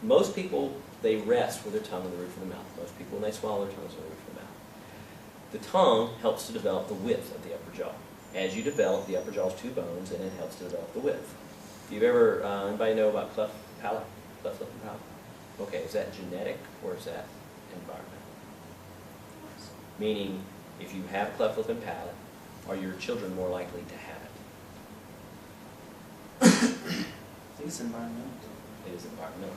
most people, they rest with their tongue in the roof of the mouth. Most people, when they swallow, their tongue's in the roof of the mouth. The tongue helps to develop the width of the upper jaw. As you develop, the upper jaw's 2 bones, and it helps to develop the width. If you've ever, anybody know about cleft palate? Cleft lip and palate? Okay, is that genetic or is that environmental? Meaning, if you have cleft lip and palate, are your children more likely to have it? I think it's environmental. It is environmental.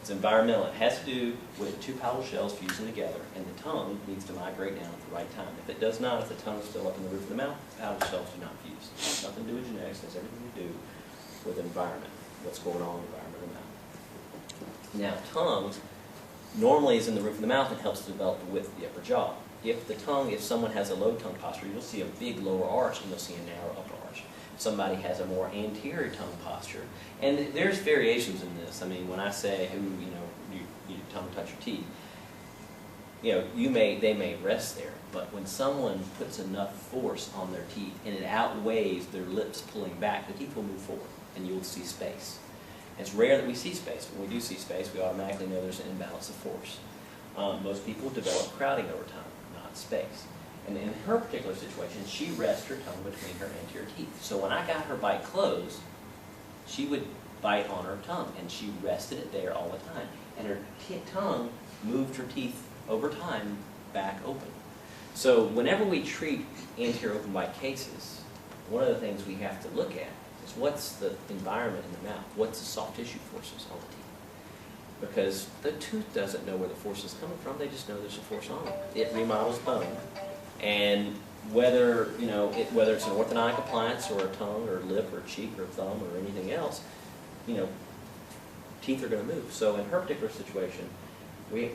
It's environmental. It has to do with 2 palatal shells fusing together, and the tongue needs to migrate down at the right time. If it does not, if the tongue is still up in the roof of the mouth, the palatal shells do not fuse. It has nothing to do with genetics. It has everything to do with environment, what's going on in the environment of the mouth. Now, tongue normally is in the roof of the mouth and helps to develop the width of the upper jaw. If someone has a low tongue posture, you'll see a big lower arch and you'll see a narrow upper arch. If somebody has a more anterior tongue posture, and there's variations in this. I mean, when I say, you tongue touch your teeth, they may rest there, but when someone puts enough force on their teeth and it outweighs their lips pulling back, the teeth will move forward and you'll see space. It's rare that we see space. When we do see space, we automatically know there's an imbalance of force. Most people develop crowding over time, not space. And in her particular situation, she rests her tongue between her anterior teeth. So when I got her bite closed, she would bite on her tongue, and she rested it there all the time. And her tongue moved her teeth over time back open. So whenever we treat anterior open bite cases, one of the things we have to look at is what's the environment in the mouth, what's the soft tissue forces on the teeth. Because the tooth doesn't know where the force is coming from, they just know there's a force on it. It remodels bone. And whether it's an orthodontic appliance or a tongue or lip or cheek or thumb or anything else, teeth are going to move. So in her particular situation, we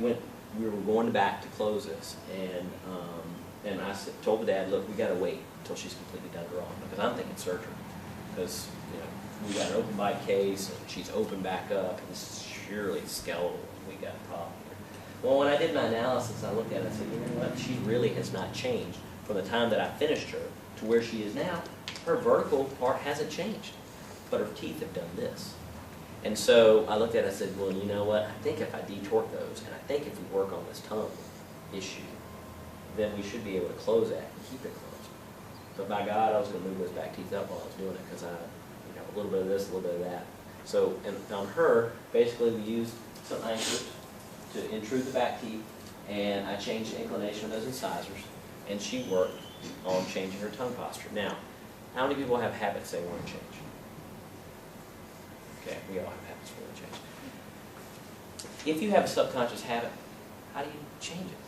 were going back to close this, and I told the dad, look, we got to wait until she's completely done her off, because I'm thinking surgery, because we got an open bite case and she's open back up, and this is surely skeletal. We got a problem here. Well, when I did my analysis, I looked at it and I said, you know what? She really has not changed from the time that I finished her to where she is now. Her vertical part hasn't changed, but her teeth have done this. And so I looked at it and I said, well, you know what? I think if I detorque those, and I think if we work on this tongue issue, then we should be able to close that and keep it closed. But by God, I was going to move those back teeth up while I was doing it, because a little bit of this, a little bit of that. So and on her, basically we used some anchors to intrude the back teeth, and I changed the inclination of those incisors, and she worked on changing her tongue posture. Now, how many people have habits they want to change? Okay, we all have habits we want to change. If you have a subconscious habit, how do you change it?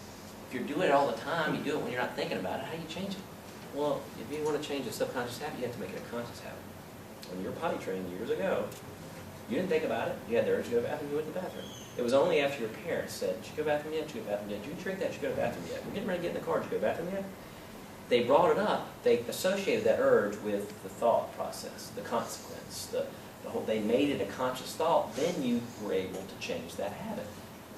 If you're doing it all the time, you do it when you're not thinking about it, how do you change it? Well, if you want to change a subconscious habit, you have to make it a conscious habit. When you were potty trained years ago, you didn't think about it. You had the urge to go to the bathroom, you went to the bathroom. It was only after your parents said, did you go to the bathroom yet? Did you go to the bathroom yet? Did you drink that? Did you go to the bathroom yet? We're getting ready to get in the car. Did you go to the bathroom yet? They brought it up. They associated that urge with the thought process, the consequence, they made it a conscious thought. Then you were able to change that habit.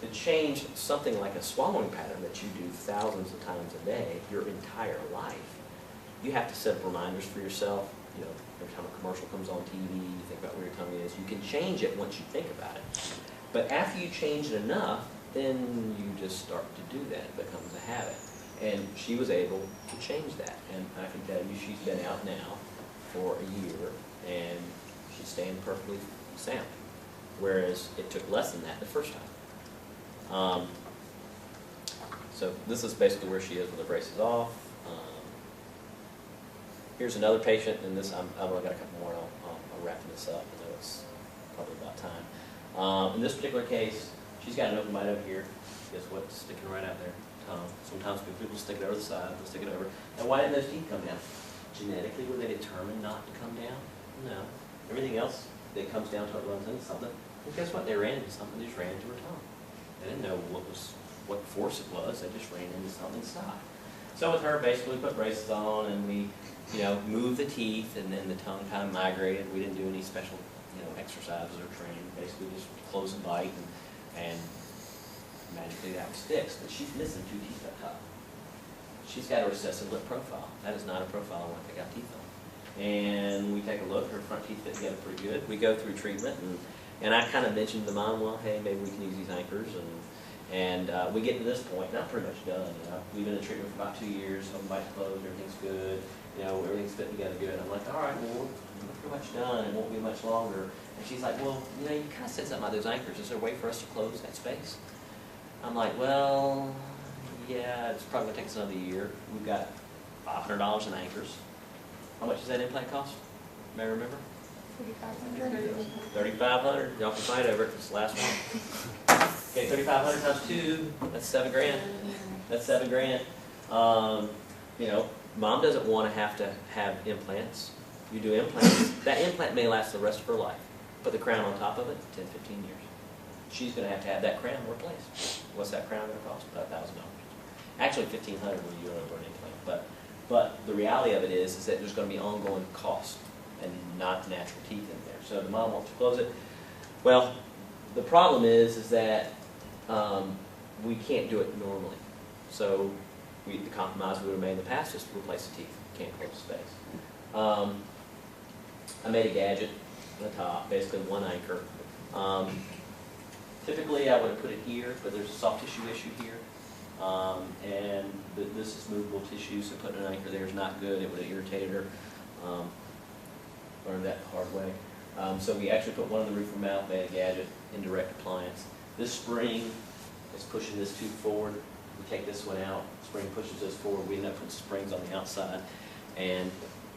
To change something like a swallowing pattern that you do thousands of times a day, your entire life, you have to set up reminders for yourself. Every time a commercial comes on TV, you think about where your tongue is. You can change it once you think about it. But after you change it enough, then you just start to do that. It becomes a habit. And she was able to change that. And I can tell you she's been out now for a year, and she's staying perfectly sound. Whereas it took less than that the first time. So this is basically where she is with the braces off. Here's another patient, and this I've only got a couple more, and I'll wrap this up. I know it's probably about time. In this particular case, she's got an open bite over here. Guess what's sticking right out there? Tongue. Sometimes people stick it over the side, they'll stick it over. Now, why didn't those teeth come down? Genetically, were they determined not to come down? No. Everything else that comes down to it runs into something. And guess what? They ran into something. They just ran into her tongue. They didn't know what force it was. They just ran into something stopped. So with her, basically, we put braces on, and we moved the teeth, and then the tongue kind of migrated. We didn't do any special exercises or training. Basically, just close and bite, and magically that was fixed. But she's missing 2 teeth up top. She's got a recessive lip profile. That is not a profile I want to pick out teeth on. And we take a look. Her front teeth fit together pretty good. We go through treatment, and And I kind of mentioned to the mom, well, hey, maybe we can use these anchors, and we get to this point, and I'm pretty much done. You know, we've been in treatment for about 2 years. Home bite's closed, everything's good. You know, everything's fitting together good. I'm like, all right, well, we're pretty much done. It won't be much longer. And she's like, well, you know, you kind of said something about those anchors. Is there a way for us to close that space? I'm like, well, yeah, it's probably gonna take us another year. We've got $500 in anchors. How much does that implant cost? May I remember? $3,500. Y'all can fight over it. It's the last one. Okay, 3,500 times 2. That's $7,000. That's $7,000. You know, mom doesn't want to have implants. You do implants. That implant may last the rest of her life. Put the crown on top of it, 10, 15 years. She's going to have that crown replaced. What's that crown going to cost? About $1,000. Actually, $1,500 when you do it over an implant. But the reality of it is that there's going to be ongoing cost and not natural teeth in there. So the mom wants to close it. Well, the problem is that we can't do it normally. So the compromise we would have made in the past is to replace the teeth. Can't close the space. I made a gadget on the top, basically one anchor. Typically I would have put it here, but there's a soft tissue issue here. And this is movable tissue, so putting an anchor there is not good. It would have irritated her. Learned that the hard way. So we actually put one on the roof of her mouth, made a gadget, indirect appliance. This spring is pushing this tooth forward. We take this one out, spring pushes this forward. We end up putting springs on the outside, and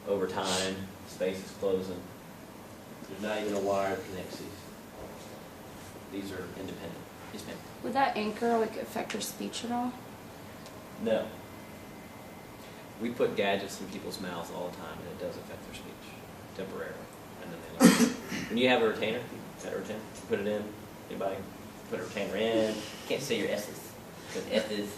over time, space is closing. There's not even a wire that connects these. These are independent. Yes, ma'am. Would that anchor affect your speech at all? No. We put gadgets in people's mouths all the time, and it does affect their speech temporarily, and then they learn. When you have a retainer, you put it in. Anybody put a retainer in? You can't say your S's, because S's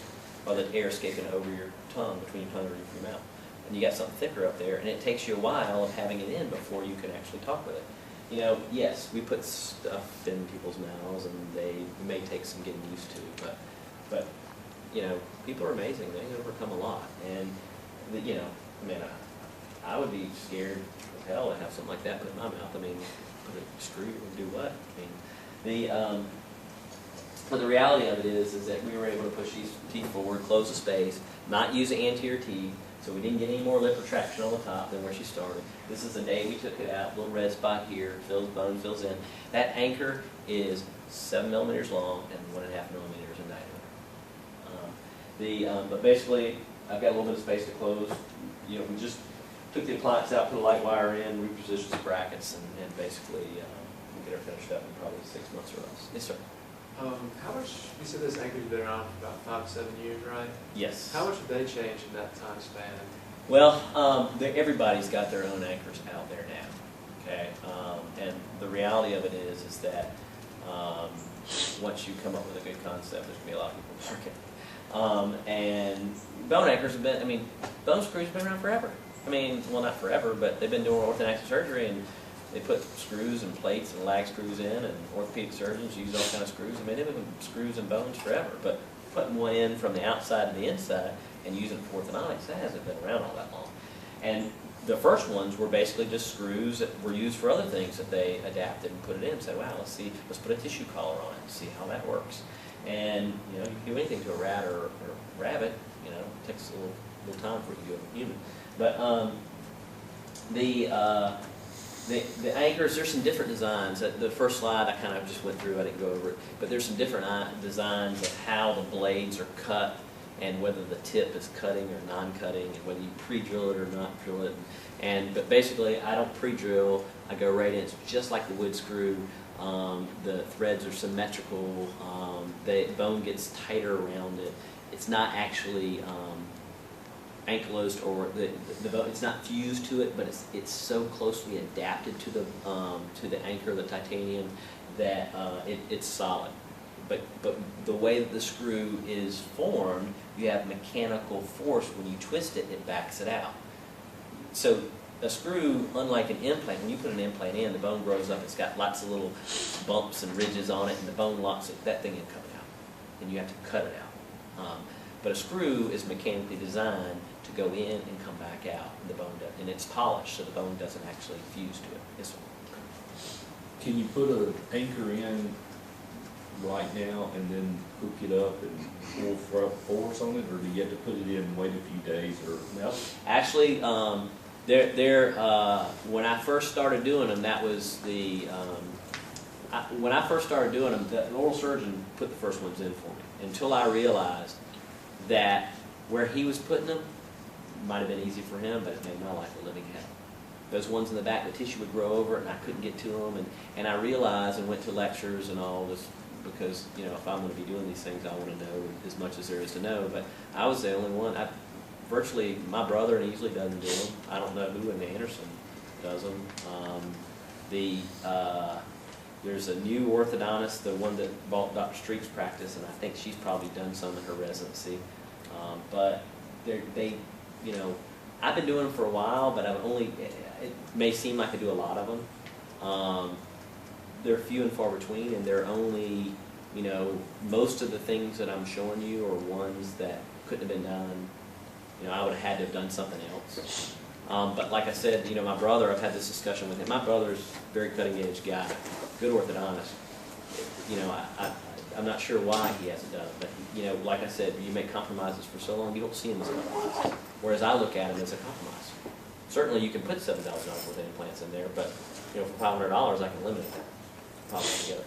are the air escaping over your tongue, between your tongue and your mouth. And you got something thicker up there, and it takes you a while of having it in before you can actually talk with it. You know, yes, we put stuff in people's mouths, and they may take some getting used to, but you know, people are amazing. They overcome a lot, and you know, I mean, I would be scared as hell to have something like that put in my mouth. I mean, put a screw and do what? I mean, but the reality of it is that we were able to push these teeth forward, close the space, not use the anterior teeth. So we didn't get any more lip retraction on the top than where she started. This is the day we took it out, little red spot here, fills bone, fills in. That anchor is 7 millimeters long and 1.5 millimeters in diameter. But basically, I've got a little bit of space to close. You know, we just took the appliance out, put a light wire in, repositioned the brackets, and basically we get her finished up in probably 6 months or less. Yes, sir. How much, you said this anchor's been around for about 5 to 7 years, right? Yes. How much have they changed in that time span? Well, everybody's got their own anchors out there now, okay? And the reality of it is that once you come up with a good concept, there's going to be a lot of people working. And bone anchors have been, I mean, bone screws have been around forever. I mean, well, not forever, but they've been doing orthodontic surgery, and they put screws and plates and lag screws in, and orthopedic surgeons use all kind of screws. I mean, they've been screws and bones forever, but putting one in from the outside to the inside and using it for orthodontics, that hasn't been around all that long. And the first ones were basically just screws that were used for other things that they adapted and put it in and said, wow, let's put a tissue collar on it and see how that works. And, you know, you can do anything to a rat or rabbit, you know, it takes a little time for it to do a human. But the anchors, there's some different designs. The first slide I kind of just went through, I didn't go over it, but there's some different designs of how the blades are cut and whether the tip is cutting or non-cutting and whether you pre-drill it or not drill it. But basically, I don't pre-drill, I go right in. It's just like the wood screw. The threads are symmetrical, the bone gets tighter around it. It's not actually ankylosed, or the bone, it's not fused to it, but it's so closely adapted to the anchor, the titanium, that it's solid. But the way that the screw is formed, you have mechanical force. When you twist it, it backs it out. So a screw, unlike an implant, when you put an implant in, the bone grows up, it's got lots of little bumps and ridges on it, and the bone locks it, that thing ain't coming out. And you have to cut it out. But a screw is mechanically designed to go in and come back out, and the bone does, and it's polished, so the bone doesn't actually fuse to it. Yes, sir. can you put an anchor in right now and then hook it up and pull force on it, or do you have to put it in and wait a few days, or? No, actually, when I first started doing them, that was when I first started doing them, the oral surgeon put the first ones in for me, until I realized that where he was putting them might have been easy for him, but it made my life a living hell. Those ones in the back, the tissue would grow over it, and I couldn't get to them, and I realized and went to lectures and all this, because, you know, if I'm going to be doing these things, I want to know as much as there is to know. But I was the only one. Virtually, my brother usually doesn't do them. I don't know who in Anderson does them. There's a new orthodontist, the one that bought Dr. Street's practice, and I think she's probably done some in her residency. But they, you know, I've been doing them for a while, but it may seem like I do a lot of them. They're few and far between, and they're only, you know, most of the things that I'm showing you are ones that couldn't have been done. You know, I would have had to have done something else. But like I said, you know, my brother, I've had this discussion with him. My brother's a very cutting edge guy, good orthodontist. You know, I'm not sure why he hasn't done it, but, you know, like I said, you make compromises for so long, you don't see them as a compromise. Whereas I look at them as a compromise. Certainly you can put $7,000 worth of implants in there, but, you know, for $500 I can eliminate that problem altogether.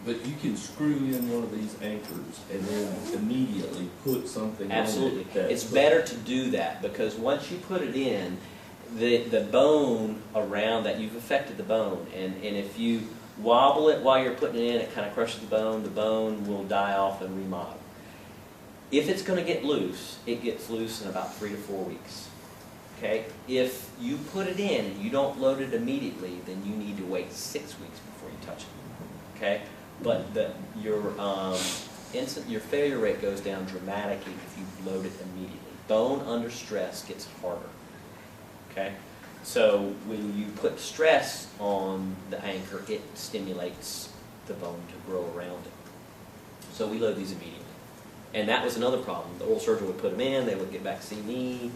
But you can screw in one of these anchors and then immediately put something Absolutely. on it. It's better to do that, because once you put it in, the bone around that, you've affected the bone. And if you wobble it while you're putting it in, it kind of crushes the bone will die off and remodel. If it's going to get loose, it gets loose in about 3 to 4 weeks. Okay? If you put it in and you don't load it immediately, then you need to wait 6 weeks before you touch it. Okay? But your failure rate goes down dramatically if you load it immediately. Bone under stress gets harder. Okay? So when you put stress on the anchor, it stimulates the bone to grow around it. So we load these immediately. And that was another problem. The oral surgeon would put them in, they would get back to see me.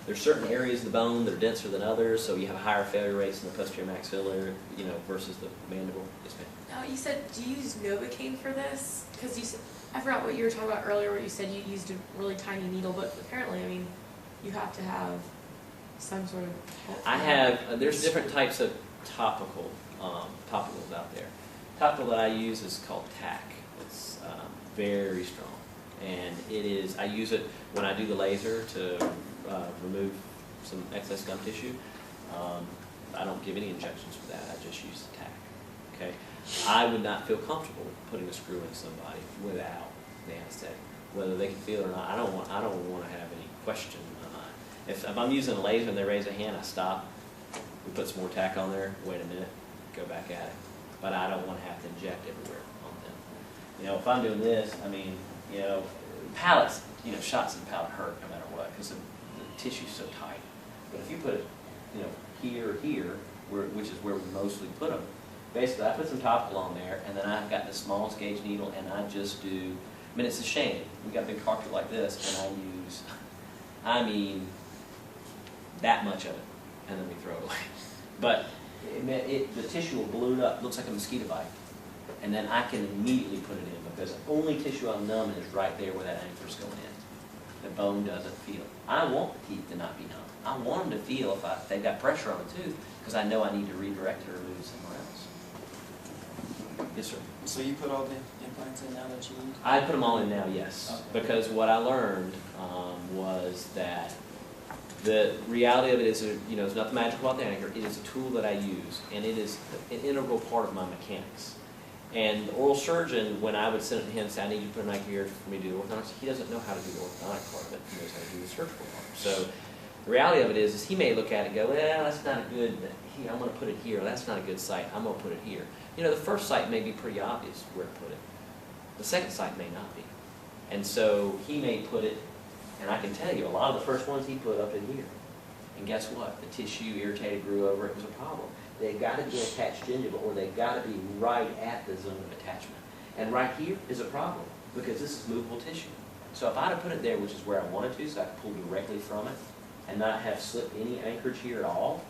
There's certain areas of the bone that are denser than others, so you have higher failure rates in the posterior maxillary, you know, versus the mandible. Yes, ma'am. Now, you said, do you use Novocaine for this? Because you said, I forgot what you were talking about earlier, where you said you used a really tiny needle, but apparently, I mean, you have to have some sort of... I have, there's different types of topicals out there. Topical that I use is called TAC. It's very strong. And it is, I use it when I do the laser to remove some excess gum tissue. I don't give any injections for that. I just use the TAC. Okay? I would not feel comfortable putting a screw in somebody without the anesthetic. Whether they can feel it or not, I don't want to have any question in my mind. If I'm using a laser and they raise a hand, I stop. We put some more TAC on there, wait a minute, go back at it. But I don't want to have to inject everywhere on them. You know, if I'm doing this, I mean, you know, pallets, you know, shots in the palate hurt no matter what, because the tissue's so tight. But if you put it, you know, here or here, which is where we mostly put them, basically I put some topical on there, and then I've got the smallest gauge needle, and I just do, I mean, it's a shame. We got a big cartridge like this, and I mean, that much of it, and then we throw it away. But the tissue will balloon up, looks like a mosquito bite, and then I can immediately put it in, because the only tissue I'm numbing is right there where that anchor's going in. The bone doesn't feel. I want the teeth to not be numb. I want them to feel if they've got pressure on the tooth, because I know I need to redirect it or move it somewhere else. Yes, sir. So you put all the implants in now that you need? I put them all in now, yes. Okay. Because what I learned was that the reality of it is, you know, there's nothing magical about the anchor. It is a tool that I use, and it is an integral part of my mechanics. And the oral surgeon, when I would send it to him and say, I need you to put an anchor here for me to do the orthodontics, he doesn't know how to do the orthodontic part of it. He knows how to do the surgical part. So the reality of it is he may look at it and go, well, that's not a good, I'm going to put it here. That's not a good site. I'm going to put it here. You know, the first site may be pretty obvious where to put it. The second site may not be. And so he may put it, and I can tell you, a lot of the first ones he put up in here. And guess what? The tissue irritated, grew over, it was a problem. They've got to be attached gingiva, or they've got to be right at the zone of attachment. And right here is a problem, because this is movable tissue. So if I'd have put it there, which is where I wanted to, so I could pull directly from it, and not have slipped any anchorage here at all,